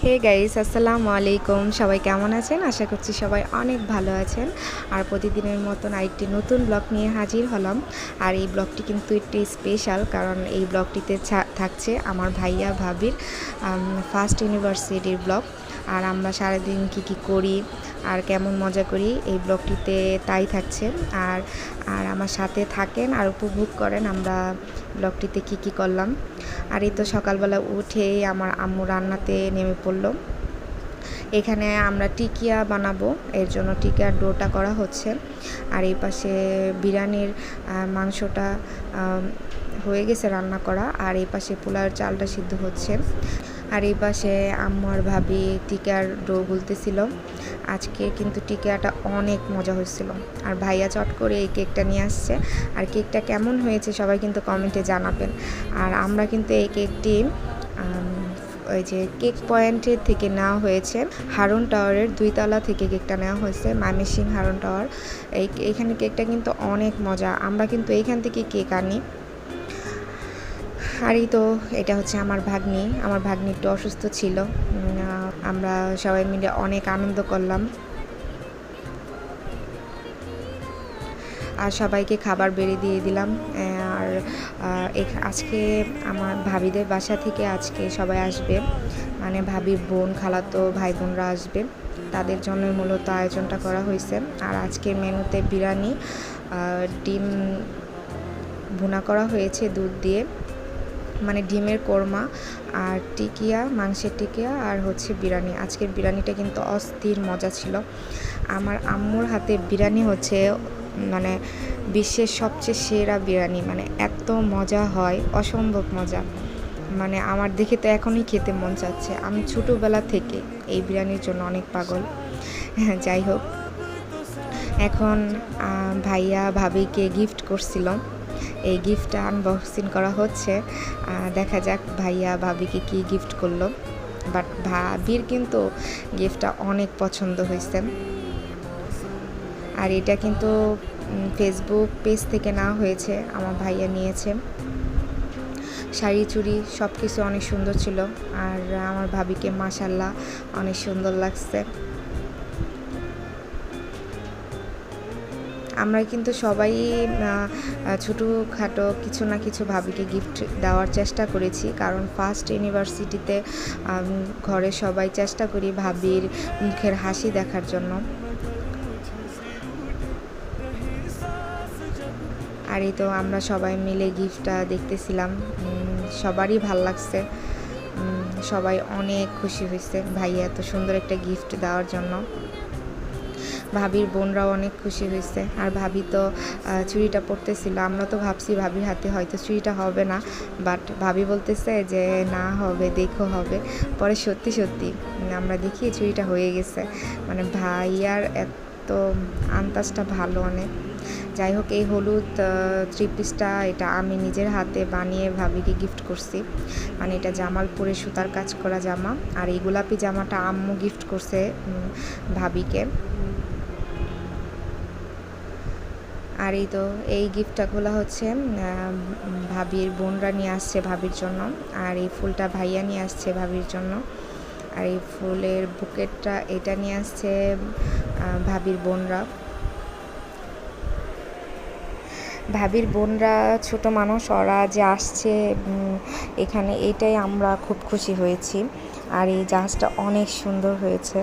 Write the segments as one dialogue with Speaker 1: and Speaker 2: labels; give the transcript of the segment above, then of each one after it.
Speaker 1: Hey guys, আসসালামু আলাইকুম। সবাই কেমন আছেন? আশা করছি সবাই অনেক ভালো আছেন। আর প্রতিদিনের মতন আরেকটি নতুন ব্লগ নিয়ে হাজির হলাম। আর এই ব্লগটি কিন্তু একটি স্পেশাল, কারণ এই ব্লগটিতে থাকছে আমার ভাইয়া ভাবির ফার্স্ট ইউনিভার্সিটির ব্লগ। আর আমরা সারাদিন কী করি আর কেমন মজা করি এই ব্লগটিতে তাই থাকছে। আর আর আমার সাথে থাকেন আর উপভোগ করেন আমরা ব্লগটিতে কী করলাম। আর এই তো সকালবেলা উঠেই আমার আম্মু রান্নাতে নেমে পড়ল। এখানে আমরা টিকিয়া বানাবো, এর জন্য টিকিয়ার ডোটা করা হচ্ছে। আর এই পাশে বিরিয়ানির মাংসটা হয়ে গেছে রান্না করা, আর এই পাশে পোলাওয়ের চালটা সিদ্ধ হচ্ছে। আর এই পাশে আম্মু আর ভাবি টিকিয়ার ডো গুলতেছিল। আজকে কিন্তু টিকিয়াটা অনেক মজা হয়েছিল। আর ভাইয়া চট করে এই কেকটা নিয়ে আসছে। আর কেকটা কেমন হয়েছে সবাই কিন্তু কমেন্টে জানাবেন। আর আমরা কিন্তু এই কেকটি ওই যে কেক পয়েন্টের থেকে নেওয়া হয়েছে, হারুন টাওয়ারের 2 তলা থেকে কেকটা নেওয়া হয়েছে, ময়মনসিংহ হারুন টাওয়ার। এইখানে কেকটা কিন্তু অনেক মজা, আমরা কিন্তু এইখান থেকে কেক আনি। আর এই তো এটা হচ্ছে আমার ভাগ্নি একটু অসুস্থ ছিল। আমরা সবাই মিলে অনেক আনন্দ করলাম। আর সবাইকে খাবার বেড়ে দিয়ে দিলাম। আর আজকে আমার ভাবিদের বাসা থেকে আজকে সবাই আসবে, মানে ভাবির বোন, খালাতো ভাই বোনরা আসবে, তাদের জন্য মূলত আয়োজনটা করা হয়েছে। আর আজকের মেনুতে বিরিয়ানি, ডিম ভুনা করা হয়েছে দুধ দিয়ে, মানে ডিমের কোরমা, আর টিকিয়া, মাংসের টিকিয়া, আর হচ্ছে বিরিয়ানি। আজকের বিরিয়ানিটা কিন্তু অস্থির মজা ছিল। আমার আম্মুর হাতে বিরিয়ানি হচ্ছে মানে বিশ্বের সবচেয়ে সেরা বিরিয়ানি, মানে এত মজা হয়, অসম্ভব মজা। মানে আমার দেখে তো এখনই খেতে মন চাচ্ছে। আমি ছোটোবেলা থেকে এই বিরিয়ানির জন্য অনেক পাগল। যাই হোক, এখন ভাইয়া ভাবিকে গিফট করছিল, এই গিফটটা আনবক্সিং করা হচ্ছে। দেখা যাক ভাইয়া ভাবিকে কি গিফট করলো। বাট ভাবির কিন্তু গিফটটা অনেক পছন্দ হয়েছে। আর এটা কিন্তু ফেসবুক পেজ থেকে নেওয়া হয়েছে, আমার ভাইয়া নিয়েছে। শাড়ি চুড়ি সব কিছু অনেক সুন্দর ছিল। আর আমার ভাবিকে মাশাল্লাহ অনেক সুন্দর লাগছে। আমরা কিন্তু সবাই ছোটোখাটো কিছু না কিছু ভাবিকে গিফট দেওয়ার চেষ্টা করেছি, কারণ ফার্স্ট ইউনিভার্সিটিতে ঘরে সবাই চেষ্টা করি ভাবির মুখের হাসি দেখার জন্য। আর এই তো আমরা সবাই মিলে গিফটটা দেখতেছিলাম, সবারই ভাল লাগছে, সবাই অনেক খুশি হয়েছে ভাইয়া এত সুন্দর একটা গিফট দেওয়ার জন্য। ভাবির বোনরাও অনেক খুশি হয়েছে। আর ভাবি তো চুড়িটা পরতেছিল, আমরা তো ভাবছি ভাবির হাতে হয়তো চুড়িটা হবে না, বাট ভাবি বলতেছে যে না হবে, দেখো হবে। পরে সত্যি সত্যি আমরা দেখি চুড়িটা হয়ে গেছে। মানে ভাইয়ার এত আন্দাজটা ভালো অনেক। যাই হোক, এই হলুদ 3 পিসটা এটা আমি নিজের হাতে বানিয়ে ভাবিকে গিফট করছি। মানে এটা জামালপুরে সুতার কাজ করা জামা। আর এই গোলাপি জামাটা আম্মু গিফট করছে ভাবিকে। আর এই তো এই গিফটটাগুলো হচ্ছে ভাবির বোনরা নিয়ে আসছে ভাবির জন্য। আর এই ফুলটা ভাইয়া নিয়ে আসছে ভাবির জন্য। আর এই ফুলের বুকেটটা এটা নিয়ে আসছে ভাবির বোনরা। ভাবির বোনরা ছোট মানুষ, ওরা যে আসছে এখানে, এটাই আমরা খুব খুশি হয়েছি। আর এই জাহাজটা অনেক সুন্দর হয়েছে।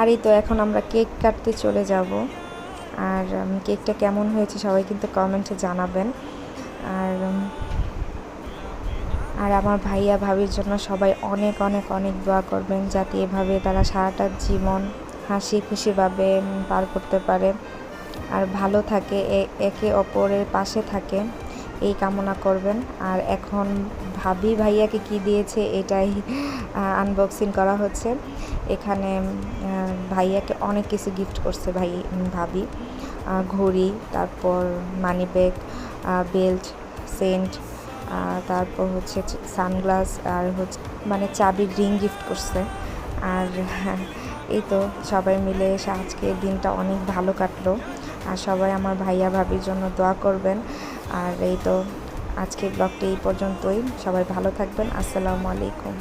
Speaker 1: আর এই তো এখন আমরা কেক কাটতে চলে যাব। আর কেকটা কেমন হয়েছে সবাই কিন্তু কমেন্টে জানাবেন। আর আর আমার ভাইয়া ভাবির জন্য সবাই অনেক অনেক অনেক দোয়া করবেন, যাতে এভাবে তারা সারাটা জীবন হাসি খুশিভাবে পার করতে পারে, আর ভালো থাকে, একে অপরের পাশে থাকে, এই কামনা করবেন। আর এখন ভাবি ভাইয়াকে কি দিয়েছে এটাই আনবক্সিং করা হচ্ছে। এখানে ভাইয়াকে অনেক কিছু গিফট করছে ভাবি, ঘড়ি, তারপর মানি ব্যাগ, বেল্ট, সেন্ট, তারপর হচ্ছে সানগ্লাস, আর হচ্ছে মানে চাবির রিং গিফট করছে। আর এই তো সবাই মিলে আজকের দিনটা অনেক ভালো কাটলো। আর সবাই আমার ভাইয়া ভাবির জন্য দোয়া করবেন। আর এই তো আজকের ব্লগটি এই পর্যন্তই। সবাই ভালো থাকবেন। আসসালামু আলাইকুম।